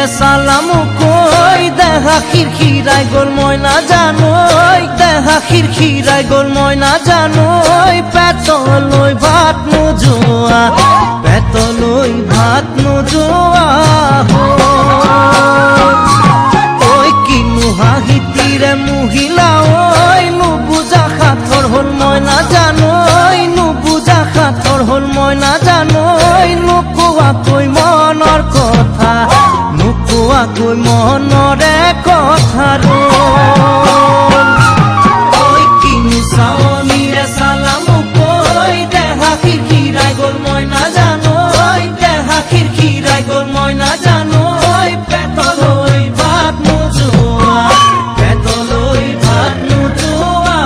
সালামু কই দেখা খিৰখিৰাই গোল মই না জানোই দেখা খিৰখিৰাই গোল মই না জানোই পেটলৈ ভাত নোযোৱা পেটলৈ ভাত নোযোৱা ঐ কিনো হাঁহিতিৰে মহিলা ঐ নুবুজা সাঁথৰ হ'ল মই না জানোই নুবুজা সাঁথৰ হ'ল মই না জানোই নোকোৱাকৈ মনৰ কথা নোকোৱাকৈ মনৰে কথাৰো ঐ কিনো চাৱনিৰে চালামু কৈ দেহা খিৰখিৰাই গ'ল মই নাজানোই দেহা খিৰখিৰাই গ'ল মই নাজানোই পেটলৈ ভাত নোযোৱা পেটলৈ ভাত নোযোৱা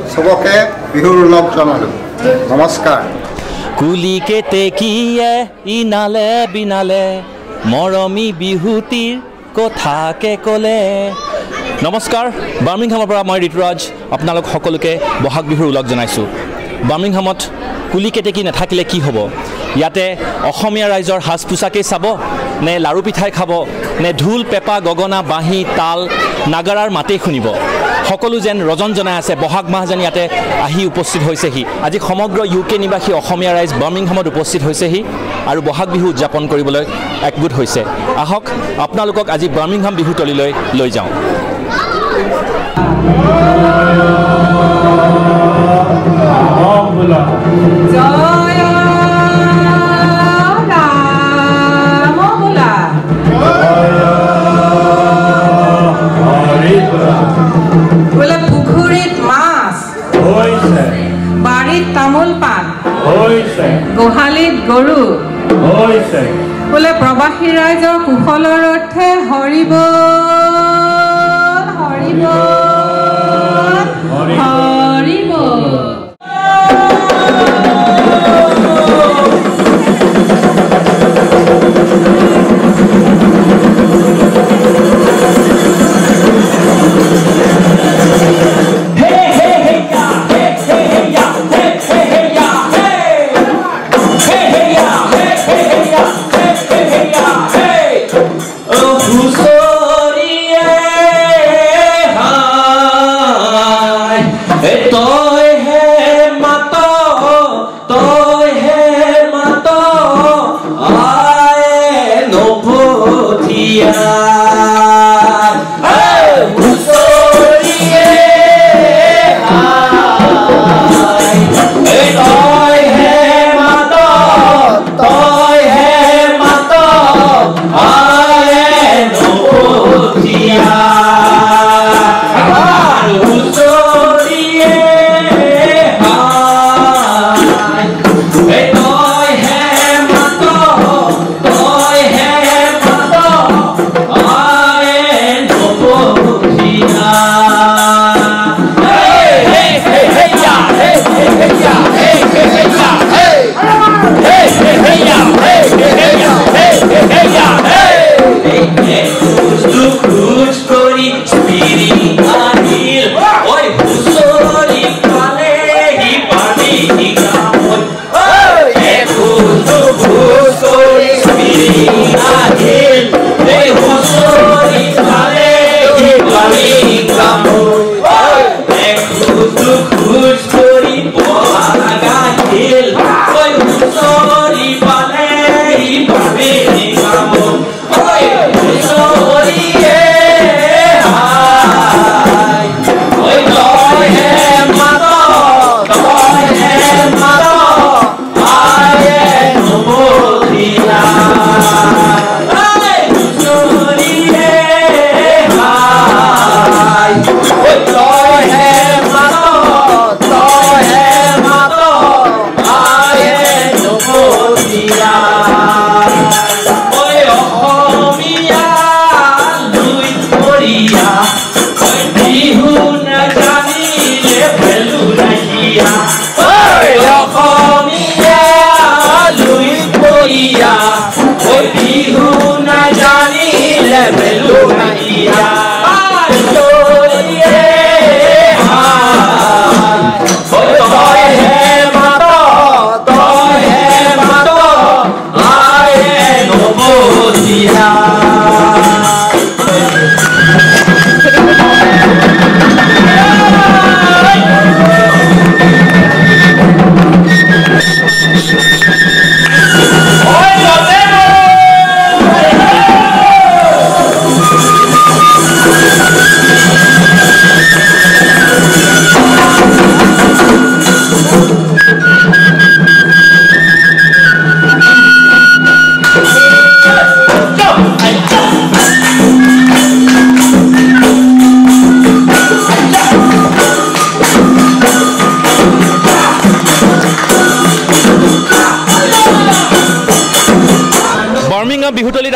सबके बिहुर लग जनालो नमस्कार कुली केते किए इनाले बिनाले मरमी बिहुतिर कथाके कले नमस्कार बार्मिंगहाমৰ পৰা মই ঋতুৰাজ আপোনালোক সকলোকে বহাগ বিহুৰ উলগ জনাইছো বাৰ্মিংহামত কুলি কেতেকি নাথাকিলে কি হ'ব ইয়াতে অসমীয়া ৰাইজৰ হাজ পোছাকে চাব নে লাৰু পিঠাই খাব নে ঢোল পেপা গগনা বাঁহী তাল নাগাৰাৰ মাতে শুনিব সকলো যেন ৰজন জনাই আছে বহাগ মাহ যেন ইয়াতে আহি উপস্থিত হৈছেহি আজি সমগ্ৰ ইউকে নিবাসী অসমীয়া ৰাইজ বাৰ্মিংহামত উপস্থিত হৈছেহি আৰু বহাগ বিহু উদযাপন কৰিবলৈ একগোট হৈছে আহক আপোনালোকক আজি বাৰ্মিংহাম বিহুতলিলৈ লৈ যাওঁ তামোল পান গোহালিত গৰু বোলে প্ৰবাসী ৰাইজৰ কুশলৰ অৰ্থে হৰিব হৰিব হৰিব Yeah.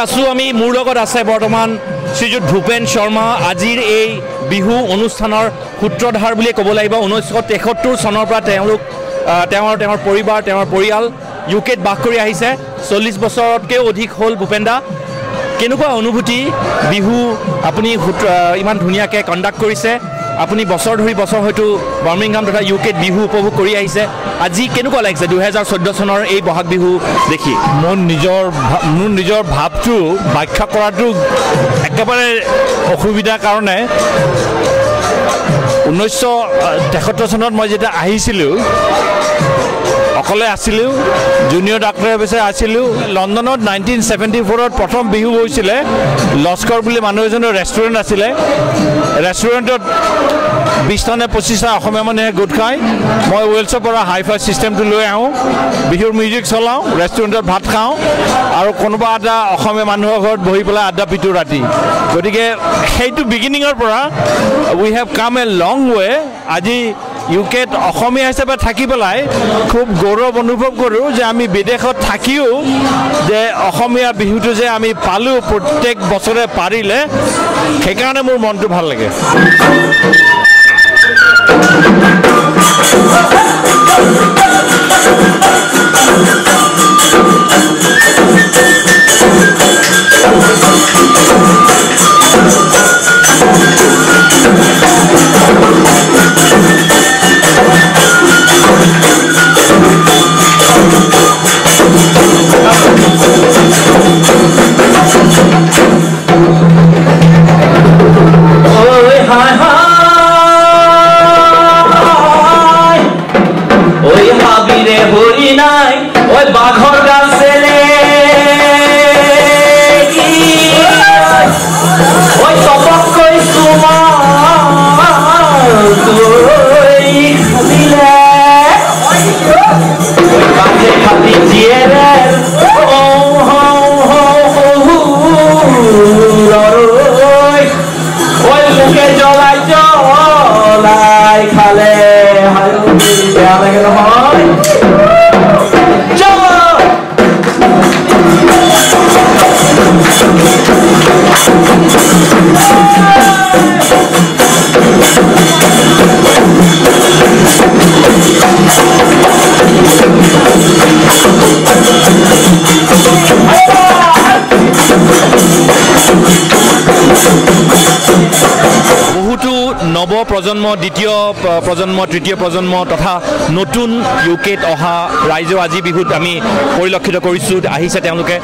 আছোঁ আমি মোৰ লগত আছে বৰ্তমান শ্ৰীযুত ভূপেন শৰ্মা আজিৰ এই বিহু অনুষ্ঠানৰ সূত্ৰধাৰ বুলিয়ে ক'ব লাগিব 1973 চনৰ পৰা তেওঁৰ পৰিবাৰ তেওঁৰ পৰিয়াল ইউকেত বাস কৰি আহিছে 40 বছৰতকৈ অধিক হ'ল ভূপেন দা কেনেকুৱা অনুভূতি বিহু আপুনি ইমান ধুনীয়াকৈ কণ্ডাক্ট কৰিছে আপুনি বছৰ ধৰি বছৰ হয়তো বাৰ্মিংহাম তথা ইউকেত বিহু উপভোগ কৰি আহিছে আজি কেনেকুৱা লাগিছে 2014 চনৰ এই বহাগ বিহু দেখি মোৰ নিজৰ ভাৱটো ব্যাখ্যা কৰাটো একেবাৰে অসুবিধাৰ কাৰণে 1973 চনত মই যেতিয়া আহিছিলোঁ অকলে আছিলোঁ জুনিয়ৰ ডাক্তৰ অফিচাৰ আছিলোঁ লণ্ডনত 1974ত প্ৰথম বিহু হৈছিলে লস্কৰ বুলি মানুহ এজনৰ ৰেষ্টুৰেণ্ট আছিলে ৰেষ্টুৰেণ্টত 20 নে 25টা অসমীয়া মানুহে গোট খায় মই ৱেলছৰ পৰা হাইফাই চিষ্টেমটো লৈ আহোঁ বিহুৰ মিউজিক চলাওঁ ৰেষ্টুৰেণ্টত ভাত খাওঁ আৰু কোনোবা এটা অসমীয়া মানুহৰ ঘৰত বহি পেলাই আড্ডা পিটো ৰাতি গতিকে সেইটো বিগিনিঙৰ পৰা উই হেভ কাম এ লং ৱে আজি ইউকেত অসমীয়া হিচাপে থাকি পেলাই খুব গৌৰৱ অনুভৱ কৰোঁ যে আমি বিদেশত থাকিও যে অসমীয়া বিহুটো যে আমি পালোঁ প্ৰত্যেক বছৰে পাৰিলে সেইকাৰণে মোৰ মনটো ভাল লাগে প্ৰজন্ম দ্বিতীয় প্ৰজন্ম তৃতীয় প্ৰজন্ম তথা নতুন ইউকেত অহা ৰাইজৰ আজি বিহুত আমি পৰিলক্ষিত কৰিছোঁ আহিছে তেওঁলোকে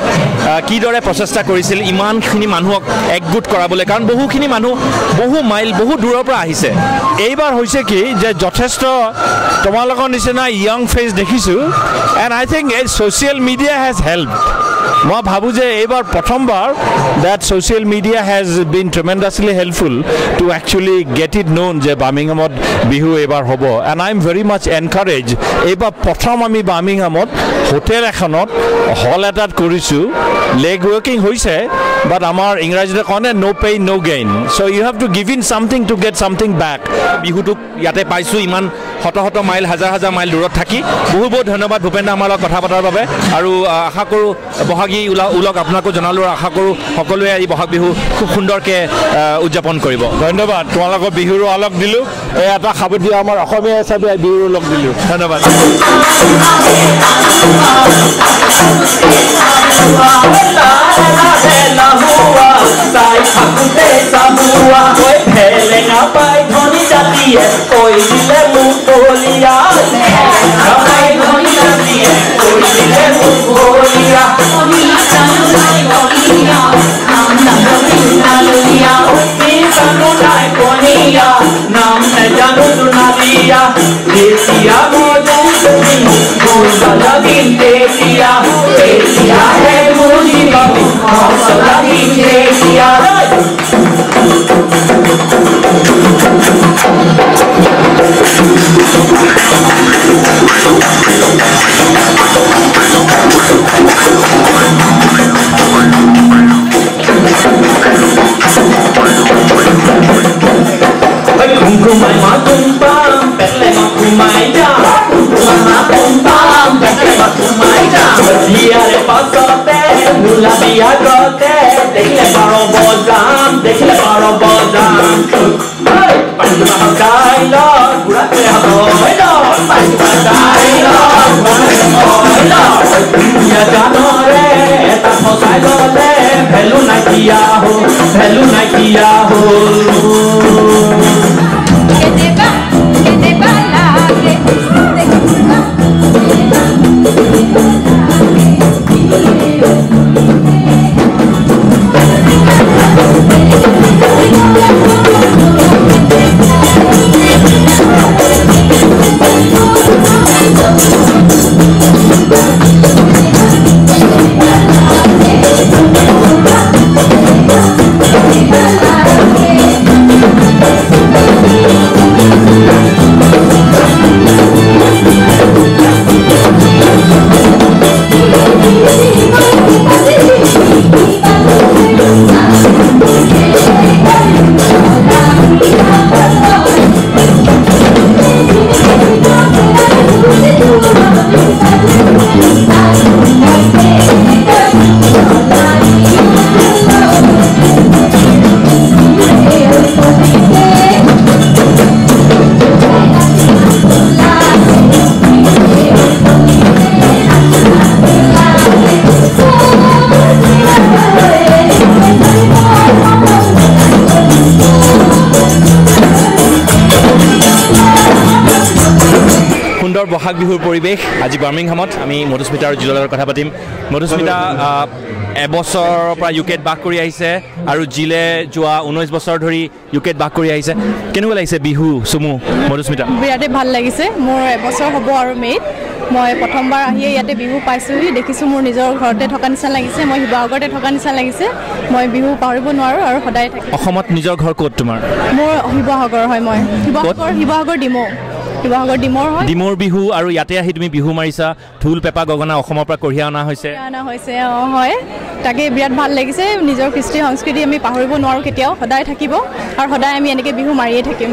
কিদৰে প্ৰচেষ্টা কৰিছিল ইমানখিনি মানুহক একগোট কৰাবলৈ কাৰণ বহুখিনি মানুহ বহু মাইল বহু দূৰৰ পৰা আহিছে এইবাৰ হৈছে কি যে যথেষ্ট তোমালোকৰ নিচিনা য়ং ফেচ দেখিছোঁ and I think social media has help মই ভাবোঁ যে এইবাৰ প্ৰথমবাৰ that social media has been tremendously helpful to actually get it known যে বাৰ্মিংহামত বিহু এইবাৰ হ'ব and I am very much encouraged এইবাৰ প্ৰথম আমি বাৰ্মিংহামত হোটেল এখনত হল এটাত কৰিছোঁ লেগ ৱৰ্কিং হৈছে but আমাৰ ইংৰাজীতে কয় no pain no gain so you have to give in something to get something back বিহুটোক ইয়াতে পাইছোঁ ইমান শত মাইল হাজাৰ মাইল দূৰত থাকি বহুত ধন্যবাদ ভূপেন দা আমাৰ লগত কথা পতাৰ বাবে আৰু আশা কৰোঁ বহাগী ওলক আপোনাকো জনালোঁ আশা কৰোঁ সকলোৱে এই বহাগ বিহু খুব সুন্দৰকৈ উদযাপন কৰিব ধন্যবাদ তোমালোকৰ বিহুৰো আলোক দিলোঁ এই এটা সাৱধী আমাৰ অসমীয়া হিচাপে বিহুৰো আলোক দিলোঁ ধন্যবাদ Dia le pasote, nula via cote. দেখিলে পাৰ বজাৰটো পানী মাহৰ কাইলত ঘূৰাতে হ'ব পানী মাহৰ কাইলত ধুনীয়া গানৰে এটা সজাই গ'লে ভেলু নাইকিয়া হ'ল বহাগ বিহুৰ পৰিৱেশ আজি বাৰ্মিংহামত আমি মধুস্মিতা আৰু জিলৰ কথা পাতিম মধুস্মিতা এবছৰৰ পৰা ইউকেত বাস কৰি আহিছে আৰু জিলে যোৱা 19 বছৰ ধৰি ইউকেত বাস কৰি আহিছে কেনেকুৱা লাগিছে বিহু চুমু মধুস্মিতা বিৰাটে ভাল লাগিছে মোৰ এবছৰ হ'ব আৰু মেইত মই প্ৰথমবাৰ আহিয়ে ইয়াতে বিহু পাইছোহি দেখিছোঁ মোৰ নিজৰ ঘৰতে থকা নিচিনা লাগিছে মই শিৱসাগৰতে থকা নিচিনা লাগিছে মই বিহু পাহৰিব নোৱাৰোঁ আৰু সদায় থাকিম অসমত নিজৰ ঘৰ ক'ত তোমাৰ মোৰ শিৱসাগৰ হয় মই শিৱসাগৰ ডিমৰ হয় ডিমৰ বিহু আৰু ইয়াতে আহি তুমি বিহু মাৰিছা ঢোল পেপা গগনা অসমৰ পৰা কঢ়িয়াই অনা হৈছে হয় তাকে বিৰাট ভাল লাগিছে নিজৰ কৃষ্টি সংস্কৃতি আমি পাহৰিব নোৱাৰোঁ কেতিয়াও সদায় থাকিব আৰু সদায় আমি এনেকৈ বিহু মাৰিয়ে থাকিম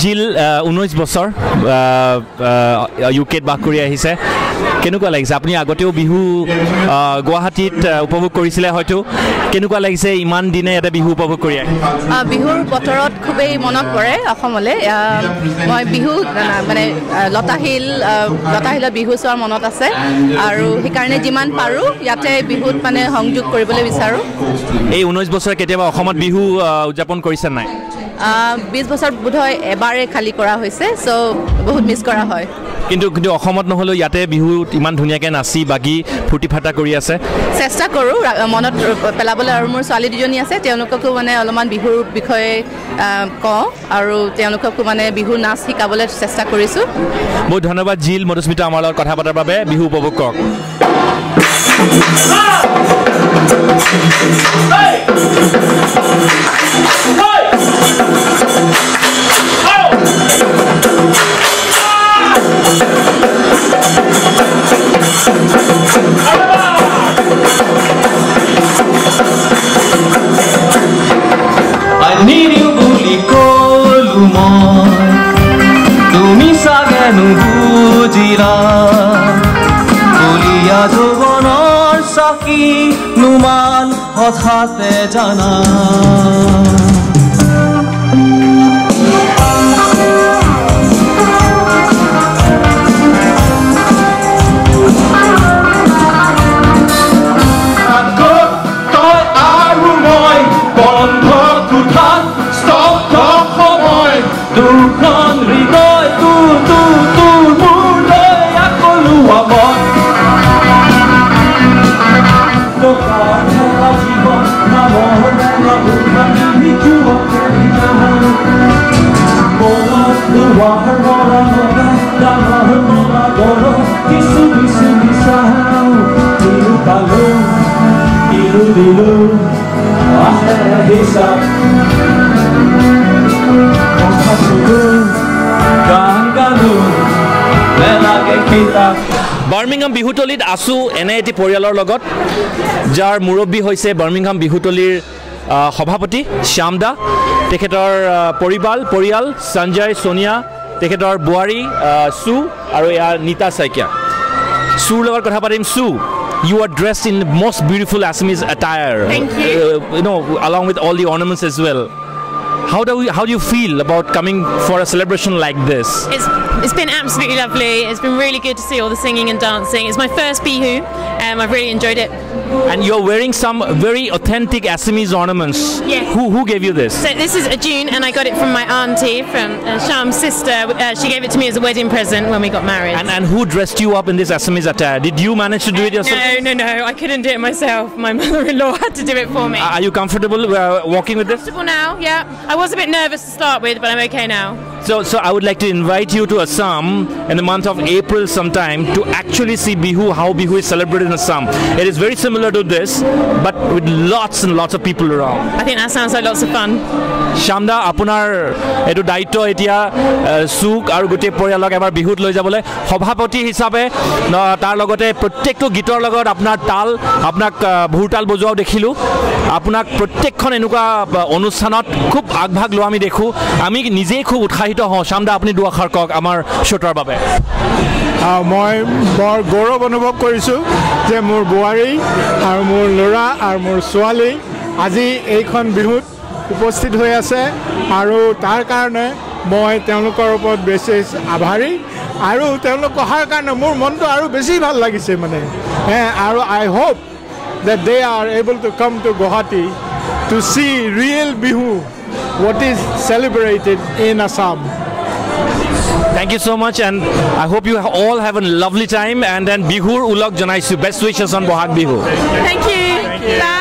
জিল 19 বছৰ ইউকেত বাস কৰি আহিছে কেনেকুৱা লাগিছে আপুনি আগতেও বিহু গুৱাহাটীত উপভোগ কৰিছিলে হয়তো কেনেকুৱা লাগিছে ইমান দিনে এটা বিহু উপভোগ কৰি বিহুৰ বতৰত খুবেই মনত পৰে অসমলৈ মই বিহু মানে লতাশিলত বিহু চোৱাৰ মনত আছে আৰু সেইকাৰণে যিমান পাৰোঁ ইয়াতে বিহুত মানে সংযোগ কৰিবলৈ বিচাৰোঁ এই 19 বছৰ কেতিয়াবা অসমত বিহু উদযাপন কৰিছে নাই 20 বছৰ বোধহয় এবাৰে খালী কৰা হৈছে চ' বহুত মিছ কৰা হয় কিন্তু অসমত নহ'লেও ইয়াতে বিহুত ইমান ধুনীয়াকৈ নাচি বাগি ফূৰ্তি ফাৰ্তা কৰি আছে চেষ্টা কৰোঁ মনত পেলাবলৈ আৰু মোৰ ছোৱালী দুজনী আছে তেওঁলোককো মানে অলপমান বিহুৰ বিষয়ে কওঁ আৰু তেওঁলোককো মানে বিহু নাচ শিকাবলৈ চেষ্টা কৰিছোঁ বহুত ধন্যবাদ জিল মধুস্মিতা আমাৰ লগত কথা পতাৰ বাবে বিহু উপভোগ কৰক Hey! I need you বুলি কলো মই তুমি চাগে নুবুজিলা কলিয়া যৌৱনৰ চাকি নুমান হঠাতে জানা বাৰ্মিংহাম বিহুতলীত আছো এনে এটি পৰিয়ালৰ লগত যাৰ মুৰব্বী হৈছে বাৰ্মিংহাম বিহুতলীৰ সভাপতি শ্যামদা তেখেতৰ পৰিয়াল সঞ্জয় সোনিয়া তেখেতৰ বোৱাৰী সু আৰু ইয়াৰ নীতা শইকীয়া সুৰ লগত কথা পাতিম সু You are dressed in the most beautiful Assamese attire. Thank you. Along with all the ornaments as well. How do you feel about coming for a celebration like this? It's been absolutely lovely. It's been really good to see all the singing and dancing. It's my first Bihu, and I've really enjoyed it. And you're wearing some very authentic Assamese ornaments. Yeah. Who gave you this? So this is a June, and I got it from my auntie, from Sham's sister. She gave it to me as a wedding present when we got married. And who dressed you up in this Assamese attire? Did you manage to do it yourself? No. I couldn't do it myself. My mother-in-law had to do it for me. Are you comfortable walking with this? Comfortable now, yeah. I was a bit nervous to start with, but I'm okay now. So I would like to invite you to Assam in the month of April sometime to actually see Bihu, how Bihu is celebrated in Assam. It is very similar to this, but with lots and lots of people around. I think that sounds like lots of fun. Shamda, apunar etu daitto etia suk aru gote poriyalok ebar bihut loi jabole sabhapati hisabe tar logote prottekto gitor logot apnar tal apnak bhurtal bojao dekhilu apunak prottekkon enuka onusthanot khub agbhag lo ami dekhu ami নিজেই খুব উৎসাহিত হওঁ Shamda আপুনি দুআষাৰ কক আমাৰ শোটাৰ বাবে মই বৰ গৌৰৱ অনুভৱ কৰিছোঁ যে মোৰ বোৱাৰী আৰু মোৰ ল'ৰা আৰু মোৰ ছোৱালী আজি এইখন বিহুত উপস্থিত হৈ আছে আৰু তাৰ কাৰণে মই তেওঁলোকৰ ওপৰত বিশেষ আভাৰী আৰু তেওঁলোক অহাৰ কাৰণে মোৰ মনটো আৰু বেছি ভাল লাগিছে মানে আৰু I hope that they are able to come to Guwahati to see real Bihu, what is celebrated in Assam. Thank you so much, and I hope you all have a lovely time. And then Bihur Ulok Janaisu. Best wishes on Bohag Bihu. Thank you. Bye.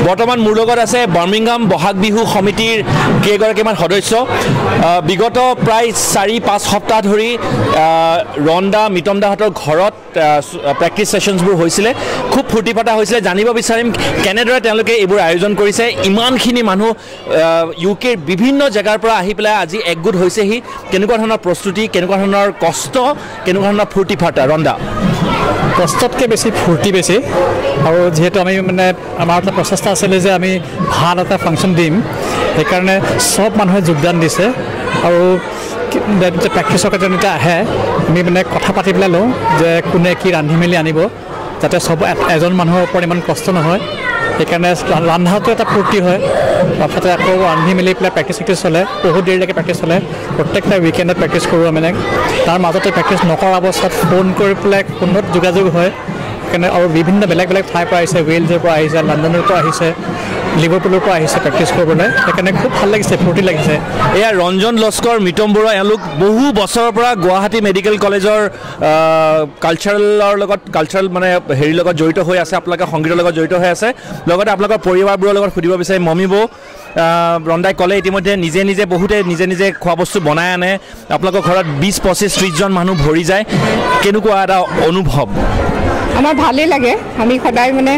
বৰ্তমান মোৰ লগত আছে Birmingham Bohag Bihu সমিতিৰ কেইগৰাকীমান সদস্য বিগত প্ৰায় 4-5 সপ্তাহ ধৰি ৰন্দা মিতমদাহঁতৰ ঘৰত প্ৰেক্টিছ ছেশ্যনছবোৰ হৈছিলে খুব ফূৰ্তি ফাটা হৈছিলে জানিব বিচাৰিম কেনেদৰে তেওঁলোকে এইবোৰ আয়োজন কৰিছে ইমানখিনি মানুহ ইউকেৰ বিভিন্ন জেগাৰ পৰা আহি পেলাই আজি একগোট হৈছেহি কেনেকুৱা ধৰণৰ প্ৰস্তুতি কেনেকুৱা ধৰণৰ কষ্ট কেনেকুৱা ধৰণৰ ফূৰ্তি ফাটা ৰন্দা কষ্টতকৈ বেছি ফূৰ্তি বেছি আৰু যেহেতু আমি মানে আমাৰ এটা প্ৰচেষ্টা আছিলে যে আমি ভাল এটা ফাংচন দিম সেইকাৰণে সব মানুহে যোগদান দিছে আৰু প্ৰেক্টিছৰ কাৰণে যেতিয়া আহে আমি মানে কথা পাতি পেলাই লওঁ যে কোনে কি ৰান্ধি মেলি আনিব যাতে সব এজন মানুহৰ ওপৰত ইমান কষ্ট নহয় সেইকাৰণে ৰন্ধাটো এটা ফূৰ্তি হয় তাৰপিছতে আকৌ ৰান্ধি মেলি পেলাই প্ৰেক্টিছ চলে বহুত দেৰিলৈকে প্ৰেক্টিছ চলে প্ৰত্যেকটা উইকেণ্ডত প্ৰেক্টিছ কৰোঁ মানে তাৰ মাজতে প্ৰেক্টিছ নকৰা অৱস্থাত ফোন কৰি পেলাই ফোনত যোগাযোগ হয় সেইকাৰণে আৰু বিভিন্ন বেলেগ বেলেগ ঠাইৰ পৰা আহিছে ৱেলছৰ পৰা আহিছে লণ্ডনৰ পৰা আহিছে লিভাৰপুলৰ পৰা আহিছে প্ৰেক্টিছ কৰিবলৈ সেইকাৰণে খুব ভাল লাগিছে ফূৰ্তি লাগিছে এয়া ৰঞ্জন লস্কৰ মিতম বৰুৱা এওঁলোক বহু বছৰৰ পৰা গুৱাহাটী মেডিকেল কলেজৰ কালচাৰেল মানে হেৰিৰ লগত জড়িত হৈ আছে আপোনালোকে সংগীতৰ লগত জড়িত হৈ আছে লগতে আপোনালোকৰ পৰিবাৰবোৰৰ লগত সুধিব বিচাৰিম মমী বৌ ৰন্দাই ক'লে ইতিমধ্যে বহুতে নিজে নিজে খোৱা বস্তু বনাই আনে আপোনালোকৰ ঘৰত 20-25-30 জন মানুহ ভৰি যায় কেনেকুৱা এটা অনুভৱ আমাৰ ভালেই লাগে আমি সদায় মানে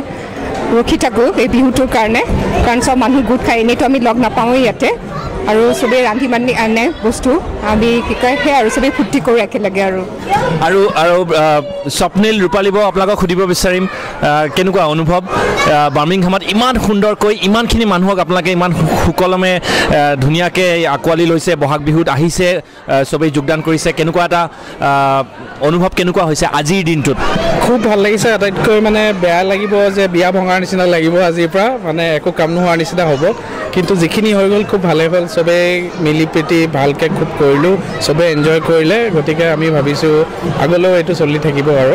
ৰখি থাকোঁ এই বিহুটোৰ কাৰণে কাৰণ সব মানুহ গোট খাই এনেইতো আমি লগ নাপাওঁৱেই ইয়াতে আৰু চবেই ৰান্ধি বান্ধি আনে বস্তু আমি কি কয় সেই আৰু চবেই ফূৰ্তি কৰোঁ একেলগে আৰু স্বপ্নীল ৰূপালীব আপোনালোকক সুধিব বিচাৰিম কেনেকুৱা অনুভৱ বাৰ্মিংহামত ইমান সুন্দৰকৈ ইমানখিনি মানুহক আপোনালোকে ইমান সুকলমে ধুনীয়াকৈ আঁকোৱালি লৈছে বহাগ বিহুত আহিছে চবেই যোগদান কৰিছে কেনেকুৱা এটা অনুভৱ কেনেকুৱা হৈছে আজিৰ দিনটোত খুব ভাল লাগিছে আটাইতকৈ মানে বেয়া লাগিব যে বিয়া ভঙাৰ নিচিনা লাগিব আজিৰ পৰা মানে একো কাম নোহোৱাৰ নিচিনা হ'ব কিন্তু যিখিনি হৈ গ'ল খুব ভালেই হ'ল চবেই মিলি প্ৰীতি ভালকৈ খুব কৰিলোঁ চবেই এনজয় কৰিলে গতিকে আমি ভাবিছোঁ আগলৈও এইটো চলি থাকিব আৰু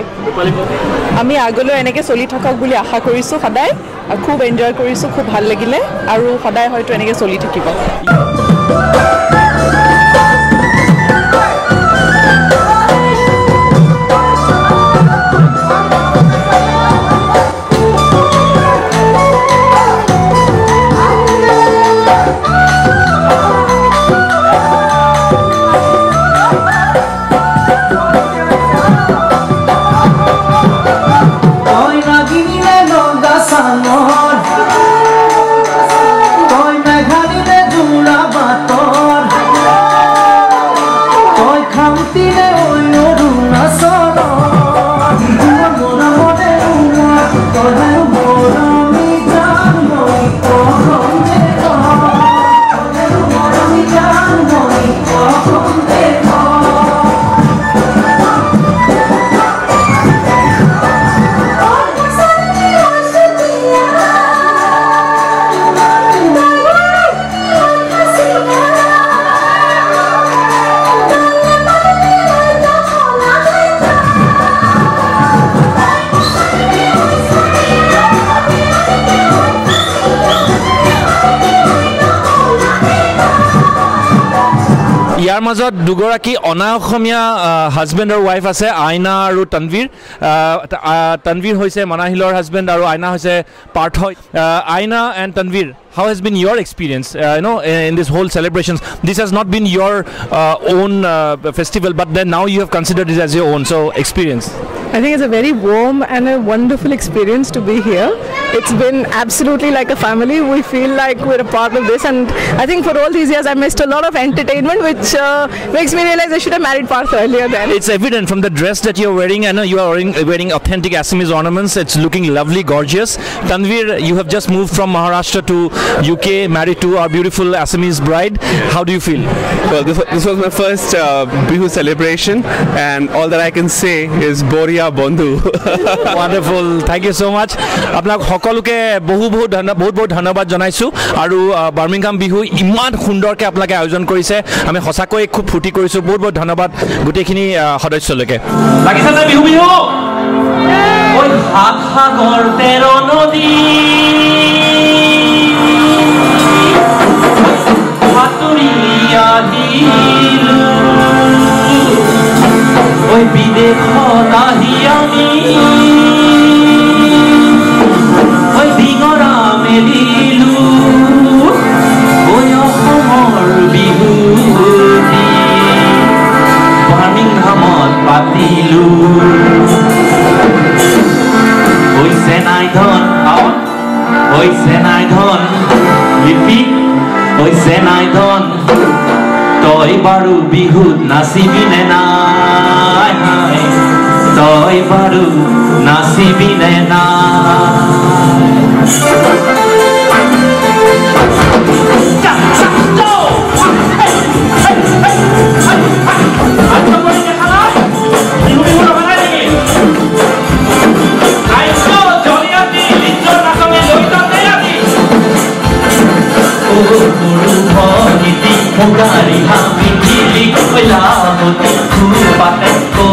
আমি আগলৈ এনেকৈ চলি থাকক বুলি আশা কৰিছোঁ সদায় খুব এনজয় কৰিছোঁ খুব ভাল লাগিলে আৰু সদায় হয়তো এনেকৈ চলি থাকিব ইয়াৰ মাজত দুগৰাকী অনা অসমীয়া হাজবেণ্ড আৰু ৱাইফ আছে আইনা আৰু তনবীৰ তনবীৰ হৈছে মানাহিলৰ হাজবেণ্ড আৰু আইনা হৈছে পাৰ্থ আইনা and Tanveer how has been your experience in this whole celebrations this has not been your own festival but then now you have considered it as your own so experience I think it's a very warm and a wonderful experience to be here. It's been absolutely like a family. We feel like we're a part of this, and I think for all these years I missed a lot of entertainment, which makes me realize I should have married Parth earlier then. It's evident from the dress that you're wearing. I know you are wearing authentic Assamese ornaments. It's looking lovely, gorgeous. Tanveer, you have just moved from Maharashtra to UK, married to our beautiful Assamese bride. How do you feel? Well, this was my first Bihu celebration, and all that I can say is Boria Bondhu. Wonderful. Thank you so much. আপোনাক সকলোকে বহুত ধন্যবাদ জনাইছো আৰু Birmingham Bihu ইমান সুন্দৰকৈ আপোনালোকে আয়োজন কৰিছে আমি সঁচাকৈ খুব ফূৰ্তি কৰিছো বহুত ধন্যবাদ গোটেইখিনি সদস্যলৈকে লাগিছে বিহু বিহু ওই হাত সাগৰ তেৰ নদী সাঁতুৰি আহিলো ওই বিদেশত আহি আমি ওই ডিঙৰা মেলিলো ওই অসমৰ বিহুটি বাৰ্মিংহামত পাতিলো ওই চেনাই ধন লিপি ওই চেনাই ধন তই বাৰু বিহুত নাচিবি নে নাই তই বাৰু নাচিবি নে Mugari hami kili koila moti kupate ko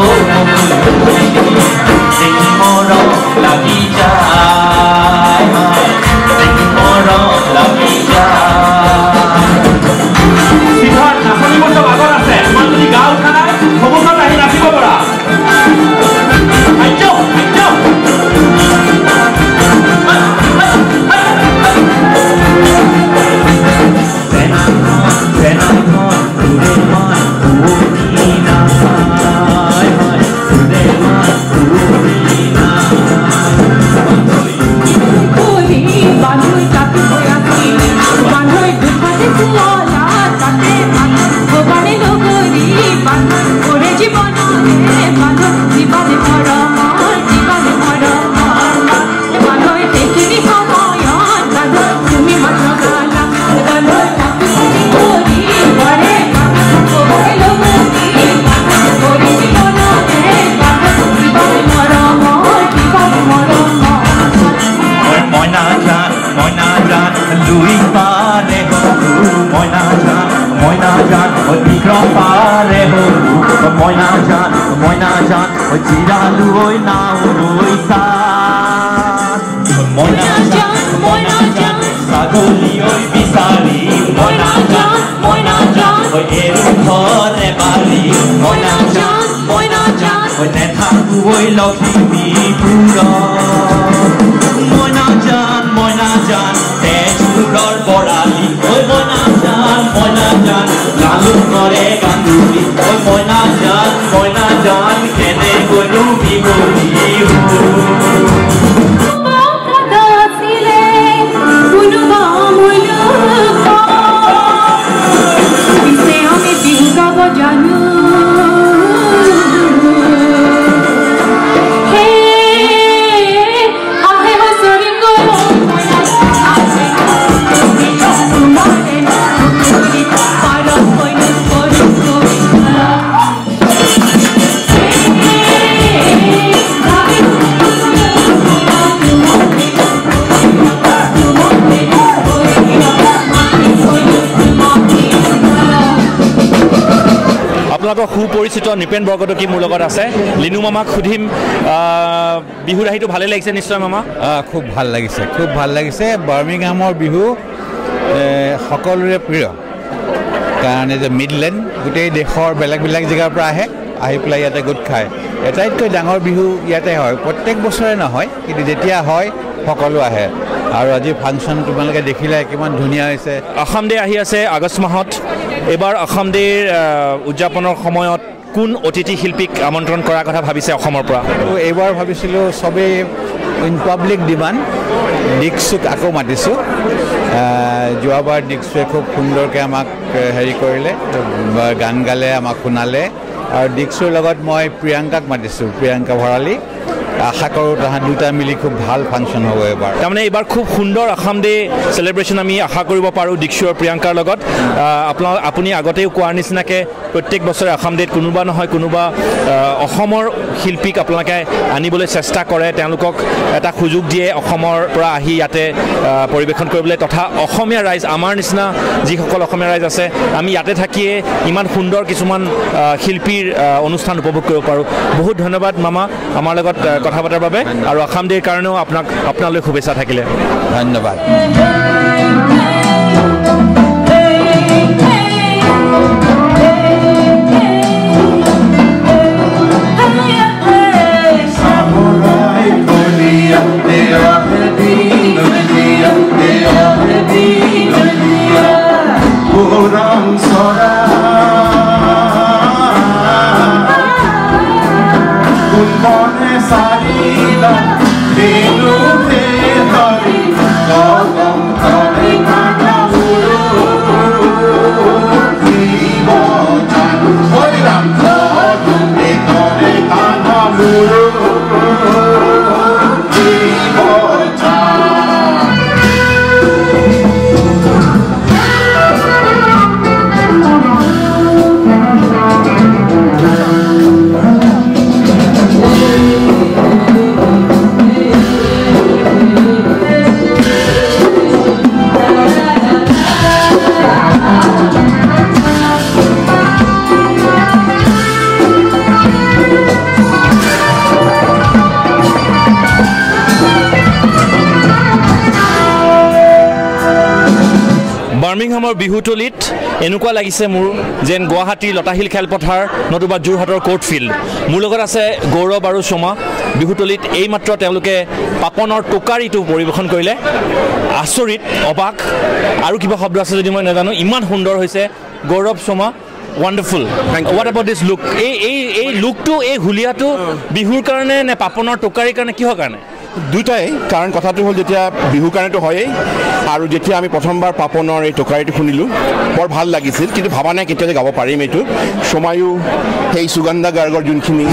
dekhi moro lagi jai dekhi moro lagi jai Sidharth nasoni moto agor ase man jodi gaul khanai khobor ahi nachibo pora aijo আপোনালোকৰ সুপৰিচিত নিপেন বৰকটকী মোৰ লগত আছে লিনু মামাক সুধিম বিহুৰ আহিটো ভালে লাগিছে নিশ্চয় মামা খুব ভাল লাগিছে বাৰ্মিংহামৰ বিহু সকলোৰে প্ৰিয় কাৰণ এই যে মিডলেণ্ড গোটেই দেশৰ বেলেগ জেগাৰ পৰা আহি পেলাই ইয়াতে গোট খায় এটাইতকৈ ডাঙৰ বিহু ইয়াতে হয় প্ৰত্যেক বছৰে নহয় কিন্তু যেতিয়া হয় সকলো আহে আৰু আজি ফাংচন তোমালোকে দেখিলে কিমান ধুনীয়া হৈছে অসম ডে আহি আছে আগষ্ট মাহত এবাৰ অসম ডেৰ উদযাপনৰ সময়ত কোন অতিথি শিল্পীক আমন্ত্ৰণ কৰাৰ কথা ভাবিছে অসমৰ পৰা এইবাৰ ভাবিছিলোঁ চবেই ইন পাব্লিক ডিমাণ্ড ডিক্সুক আকৌ মাতিছোঁ যোৱাবাৰ ডিক্সুৱে খুব সুন্দৰকৈ আমাক হেৰি কৰিলে গান গালে আমাক শুনালে আৰু ডিক্সুৰ লগত মই প্ৰিয়ংকাক মাতিছোঁ প্ৰিয়ংকা ভৰালী আশা কৰোঁ তাহাঁত দুটা মিলি খুব ভাল ফাংচন হ'ব এবাৰ তাৰমানে এইবাৰ খুব সুন্দৰ অসম ডে চেলিব্ৰেশ্যন আমি আশা কৰিব পাৰোঁ ডিক্সু আৰু প্ৰিয়ংকাৰ লগত আপুনি আগতেও কোৱাৰ নিচিনাকৈ প্ৰত্যেক বছৰে অসম ডেত কোনোবা নহয় কোনোবা অসমৰ শিল্পীক আপোনালোকে আনিবলৈ চেষ্টা কৰে তেওঁলোকক এটা সুযোগ দিয়ে অসমৰ পৰা আহি ইয়াতে পৰিৱেশন কৰিবলৈ তথা অসমীয়া ৰাইজ আমাৰ নিচিনা যিসকল অসমীয়া ৰাইজ আছে আমি ইয়াতে থাকিয়ে ইমান সুন্দৰ কিছুমান শিল্পীৰ অনুষ্ঠান উপভোগ কৰিব পাৰোঁ বহুত ধন্যবাদ মামা আমাৰ লগত কথা পতাৰ বাবে আৰু অসম ডেৰ কাৰণেও আপোনালৈ শুভেচ্ছা থাকিলে ধন্যবাদ বাৰ্মিংহামৰ বিহুতলিত এনেকুৱা লাগিছে মোৰ যেন গুৱাহাটীৰ লতাশিল খেলপথাৰ নতুবা যোৰহাটৰ কোৰ্ট ফিল্ড মোৰ লগত আছে গৌৰৱ আৰু সোমা বিহুতলিত এইমাত্ৰ তেওঁলোকে পাপনৰ টোকাৰীটো পৰিৱেশন কৰিলে আচৰিত অবাক আৰু কিবা শব্দ আছে যদি মই নাজানো ইমান সুন্দৰ হৈছে গৌৰৱ সোমা wonderful what about this look এই লুকটো এই হুলীয়াটো বিহুৰ কাৰণে নে পাপনৰ টোকাৰীৰ কাৰণে কিহৰ কাৰণে দুইটাই কাৰণ কথাটো হ'ল যেতিয়া বিহুৰ কাৰণেতো হয়েই আৰু যেতিয়া আমি প্ৰথমবাৰ পাপনৰ এই টোকাৰীটো শুনিলোঁ বৰ ভাল লাগিছিল কিন্তু ভাবা নাই কেতিয়া যে গাব পাৰিম এইটো সোমায়ো সেই সুগন্ধা গাৰ্গৰ যোনখিনি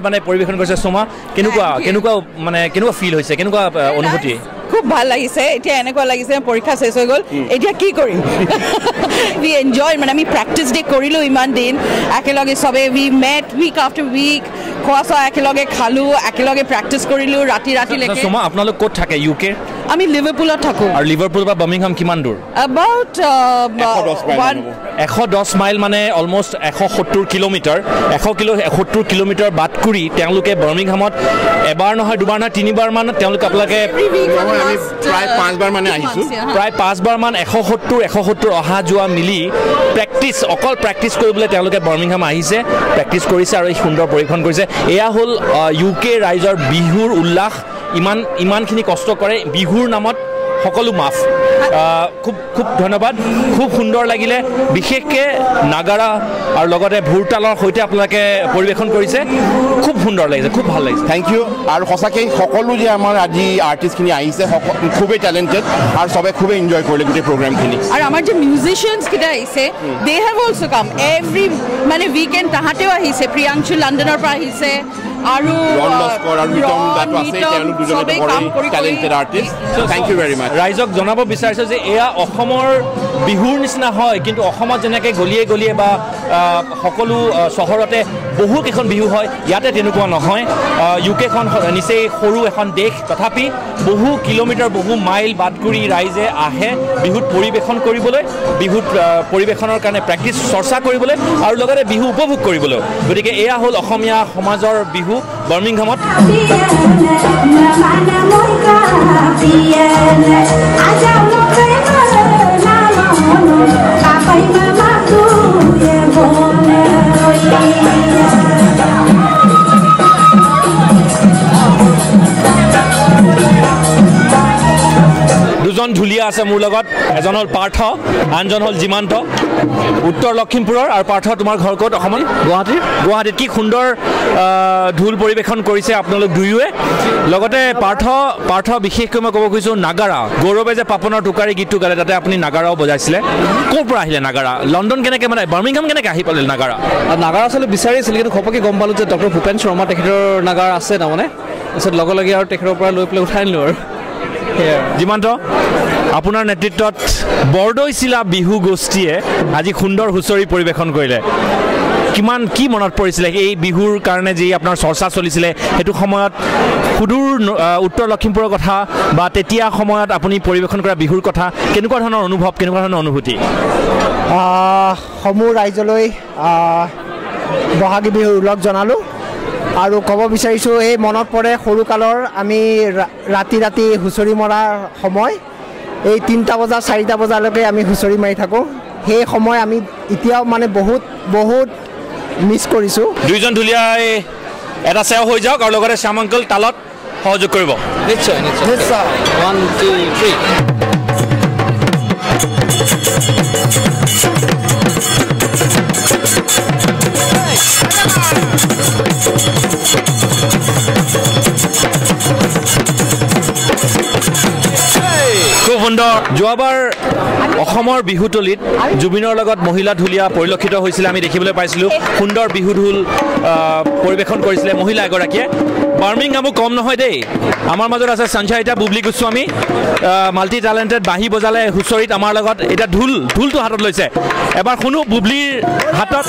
মানে পৰিৱেশন কৰিছে সোমা কেনেকুৱা ফিল হৈছে কেনেকুৱা অনুভূতি খুব খুব ভাল লাগিছে এতিয়া এনেকুৱা লাগিছে পৰীক্ষা শেষ হৈ গ'ল এতিয়া কি কৰিম উই এনজয় মানে আমি প্ৰেক্টিছ ডে কৰিলোঁ ইমান দিন একেলগে চবে উই মেট উইক আফটাৰ উইক খোৱা চোৱা একেলগে খালোঁ একেলগে প্ৰেক্টিছ কৰিলোঁ ৰাতিলৈকে সোমা আপোনালোক ক'ত থাকে UK আমি লিভাৰপুলত থাকোঁ আৰু লিভাৰপুলৰ পৰা বাৰ্মিংহাম কিমান দূৰ এবাউট 110 মাইল মানে অলমষ্ট 170 কিলোমিটাৰ 170 কিলোমিটাৰ বাট কৰি তেওঁলোকে বাৰ্মিংহামত এবাৰ নহয় দুবাৰ নহয় তিনিবাৰ মান তেওঁলোকে আপোনালোকে প্ৰায় 5 বাৰ মানে আহিছোঁ প্ৰায় 5 বাৰ মান 170 অহা যোৱা মিলি অকল প্ৰেক্টিছ কৰিবলৈ তেওঁলোকে বাৰ্মিংহাম আহিছে প্ৰেক্টিছ কৰিছে আৰু এই সুন্দৰ পৰিৱেশন কৰিছে এয়া হ'ল UK ৰাইজৰ বিহুৰ উল্লাস ইমানখিনি কষ্ট কৰে বিহুৰ নামত সকলো মাফ খুব ধন্যবাদ খুব সুন্দৰ লাগিলে বিশেষকৈ নাগাৰা আৰু লগতে ভুৰতালৰ সৈতে আপোনালোকে পৰিৱেশন কৰিছে খুব সুন্দৰ লাগিছে খুব ভাল লাগিছে থেংক ইউ আৰু সঁচাকৈ সকলো যে আমাৰ আজি আৰ্টিষ্টখিনি আহিছে খুবেই টেলেণ্টেড আৰু চবে খুবেই এনজয় কৰিলে গোটেই প্ৰগ্ৰামখিনি আৰু আমাৰ যে মিউজিচিয়ানছকেইটা আহিছে দে হেভ অলছ' কাম এভৰি মানে উইকেণ্ড তাহাঁতেও আহিছে প্ৰিয়াংশু লণ্ডনৰ পৰা আহিছে আৰু ৰাইজক জনাব বিচাৰিছোঁ যে এয়া অসমৰ বিহুৰ নিচিনা হয় কিন্তু অসমত যেনেকৈ গলিয়ে গলিয়ে বা সকলো চহৰতে বহুকেইখন বিহু হয় ইয়াতে তেনেকুৱা নহয় UKখন নিচেই সৰু এখন দেশ তথাপি বহু কিলোমিটাৰ বহু মাইল বাট কৰি ৰাইজে আহে বিহুত পৰিৱেশন কৰিবলৈ বিহুত পৰিৱেশনৰ কাৰণে প্ৰেক্টিছ চৰ্চা কৰিবলৈ আৰু লগতে বিহু উপভোগ কৰিবলৈ গতিকে এয়া হ'ল অসমীয়া সমাজৰ বিহু বাৰ্মিংহামত দুজন ঢুলীয়া আছে মোৰ লগত এজন হ'ল পাৰ্থ আনজন হ'ল জীমান্ত উত্তৰ লখিমপুৰৰ আৰু পাৰ্থ তোমাৰ ঘৰ ক'ত অসমত গুৱাহাটীত কি সুন্দৰ ঢোল পৰিৱেশন কৰিছে আপোনালোক দুয়োৱে লগতে পাৰ্থ বিশেষকৈ মই ক'ব খুজিছোঁ নাগাৰা গৌৰৱে যে পাপনৰ টোকাৰী গীতটো গালে তাতে আপুনি নাগাৰাও বজাইছিলে ক'ৰ পৰা আহিলে নাগাৰা লণ্ডন কেনেকৈ মানে বাৰ্মিংহাম কেনেকৈ আহি পালে নাগাৰা আচলতে বিচাৰিছিল কিন্তু ঘপকৈ গম পালোঁ যে ডক্টৰ ভূপেন শৰ্মা তেখেতৰ নাগাৰা আছে তাৰমানে তাৰপিছত লগে আৰু তেখেতৰ পৰা লৈ পেলাই উঠাই নিলোঁ আৰু জীমান্ত আপোনাৰ নেতৃত্বত বৰদৈচিলা বিহু গোষ্ঠীয়ে আজি সুন্দৰ হুঁচৰি পৰিৱেশন কৰিলে কি মনত পৰিছিলে এই বিহুৰ কাৰণে যি আপোনাৰ চৰ্চা চলিছিলে সেইটো সময়ত সুদূৰ উত্তৰ লখিমপুৰৰ কথা বা তেতিয়া সময়ত আপুনি পৰিৱেশন কৰা বিহুৰ কথা কেনেকুৱা ধৰণৰ অনুভৱ কেনেকুৱা ধৰণৰ অনুভূতি সমূহ ৰাইজলৈ বহাগী বিহুৰ উল্লেখ জনালোঁ আৰু ক'ব বিচাৰিছোঁ এই মনত পৰে সৰুকালৰ আমি ৰাতি হুঁচৰি মৰাৰ সময় এই 3টা বজা 4টা বজালৈকে আমি হুঁচৰি মাৰি থাকোঁ সেই সময় আমি এতিয়াও মানে বহুত মিছ কৰিছোঁ দুইজন ঢুলীয়াই এটা চেও হৈ যাওক আৰু লগতে শ্যামাংকল তালত সহযোগ কৰিব নিশ্চয় 1 2 3 খুব সুন্দৰ যোৱাবাৰ অসমৰ বিহুতলিত জুবিনৰ লগত মহিলা ঢুলীয়া পৰিলক্ষিত হৈছিলে আমি দেখিবলৈ পাইছিলোঁ সুন্দৰ বিহু ঢোল পৰিৱেশন কৰিছিলে মহিলা এগৰাকীয়ে বাৰ্মিংহামো কম নহয় দেই আমাৰ মাজত আছে সঞ্চাৰিতা বুবলি গোস্বামী মাল্টি টেলেণ্টেড বাঁহী বজালে হুঁচৰিত আমাৰ লগত এতিয়া ঢোলটো হাতত লৈছে এবাৰ শুনো বুবলিৰ হাতত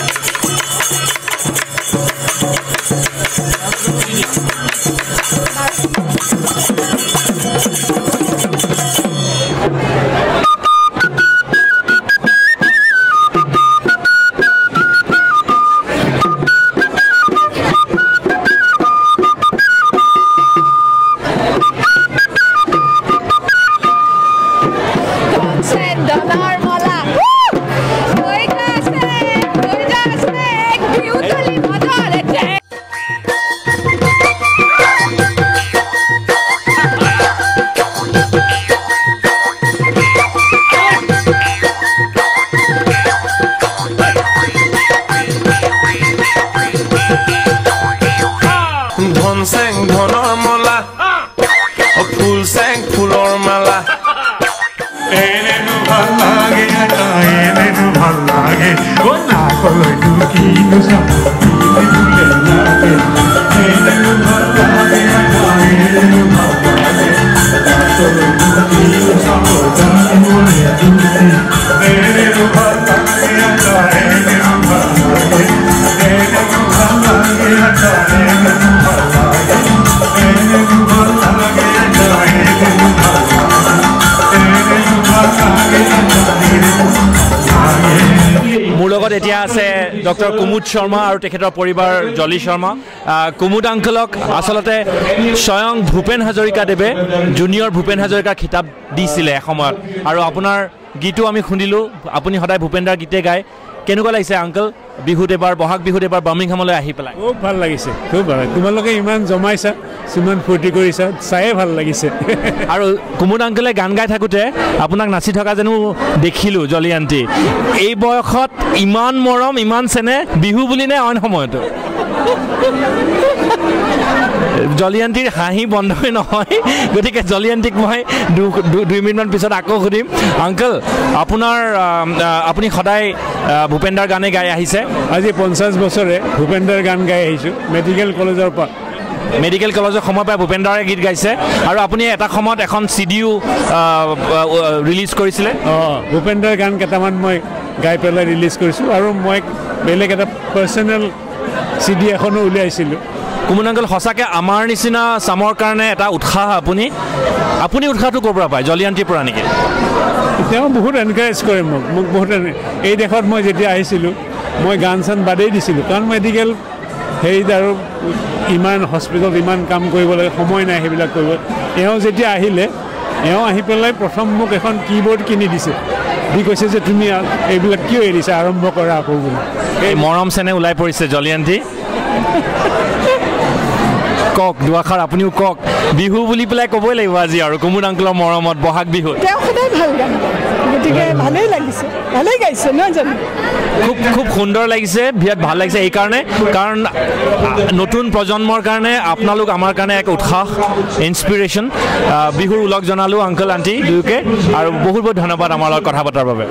Thank you. Doctor Kumud Sharma আৰু তেখেতৰ পৰিবাৰ জলি শৰ্মা কুমুদ আংকলক আচলতে স্বয়ং ভূপেন হাজৰিকাদেৱে জুনিয়ৰ ভূপেন হাজৰিকাৰ খিতাপ দিছিলে এসময়ত আৰু আপোনাৰ গীতো আমি শুনিলোঁ আপুনি সদায় ভূপেনদাৰ গীতে গায় কেনেকুৱা লাগিছে আংকল বিহুত এবাৰ বহাগ বিহুত এবাৰ বাৰ্মিংহামলৈ আহি পেলাই খুব ভাল লাগিছে খুব ভাল তোমালোকে ইমান জমাইছা ইমান ফূৰ্তি কৰিছা চায়ে ভাল লাগিছে আৰু কুমুদ আংকলে গান গাই থাকোঁতে আপোনাক নাচি থকা যেনো দেখিলোঁ জলি আণ্টি এই বয়সত ইমান মৰম ইমান চেনে বিহু বুলি নে অইন সময়তো জলি আণ্টিৰ হাঁহি বন্ধই নহয় গতিকে জলি আণ্টিক মই 2 মিনিটমান পিছত আকৌ সুধিম আংকল আপুনি সদায় ভূপেনদাৰ গানে গাই আহিছে আজি 50 বছৰে ভূপেনদাৰ গান গাই আহিছোঁ মেডিকেল কলেজৰ পৰা মেডিকেল কলেজৰ সময় পাই ভূপেনদাৰে গীত গাইছে আৰু আপুনি এটা সময়ত এখন চিডিও ৰিলিজ কৰিছিলে ভূপেনদাৰ গান কেইটামান মই গাই পেলাই ৰিলিজ কৰিছোঁ আৰু মই বেলেগ এটা পাৰ্চনেল চিডি এখনো উলিয়াইছিলোঁ কুমুদ আংকল সঁচাকৈ আমাৰ নিচিনা চামৰ কাৰণে এটা উৎসাহ আপুনি উৎসাহটো ক'ৰ পৰা পায় জলি আণ্টিৰ পৰা নেকি তেওঁ বহুত এনকাৰেজ কৰে মোক বহুত এই দেশত মই যেতিয়া আহিছিলোঁ মই গান চান বাদেই দিছিলোঁ কাৰণ মেডিকেল হেৰিত আৰু ইমান হস্পিটেলত ইমান কাম কৰিব লাগে সময় নাই সেইবিলাক কৰিব এওঁ যেতিয়া আহিলে এওঁ আহি পেলাই প্ৰথম মোক এখন কীবৰ্ড কিনি দিছে দি কৈছে যে তুমি এইবিলাক কিয় এৰিছা আৰম্ভ কৰা আকৌ বুলি এই মৰম চেনে ওলাই পৰিছে জলি আণ্টি কওক দুআষাৰ আপুনিও কওক বিহু বুলি পেলাই ক'বই লাগিব আজি আৰু কুমুদ আংকলৰ মৰমত বহাগ বিহুত তেওঁ সদায় ভাল গান গতিকে ভালেই লাগিছে ভালেই গাইছে নহয় জানো খুব সুন্দৰ লাগিছে বিৰাট ভাল লাগিছে এইকাৰণে কাৰণ নতুন প্ৰজন্মৰ কাৰণে আপোনালোক আমাৰ কাৰণে এক উৎসাহ ইনস্পিৰেশ্যন বিহুৰ উলগ জনালোঁ আংকল আণ্টি দুয়োকে আৰু বহুত বহুত ধন্যবাদ আমাৰ লগত কথা পতাৰ বাবে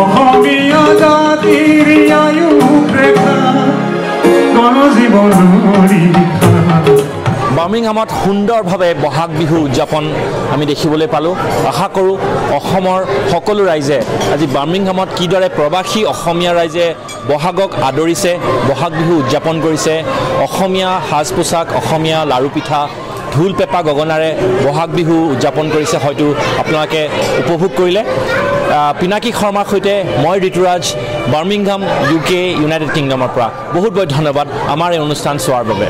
অসমীয়া জাতিৰ আয়ুস ৰেখা বাৰ্মিংহামত সুন্দৰভাৱে বহাগ বিহু উদযাপন আমি দেখিবলৈ পালোঁ আশা কৰোঁ অসমৰ সকলো ৰাইজে আজি বাৰ্মিংহামত কিদৰে প্ৰৱাসী অসমীয়া ৰাইজে বহাগক আদৰিছে বহাগ বিহু উদযাপন কৰিছে অসমীয়া সাজ পোছাক অসমীয়া লাড়ু পিঠা ঢোল পেঁপা গগনাৰে বহাগ বিহু উদযাপন কৰিছে হয়তো আপোনালোকে উপভোগ কৰিলে পিনাকী শৰ্মাৰ সৈতে মই ঋতুৰাজ বাৰ্মিংহাম UK ইউনাইটেড কিংডমৰ পৰা বহুত বহুত ধন্যবাদ আমাৰ এই অনুষ্ঠান চোৱাৰ বাবে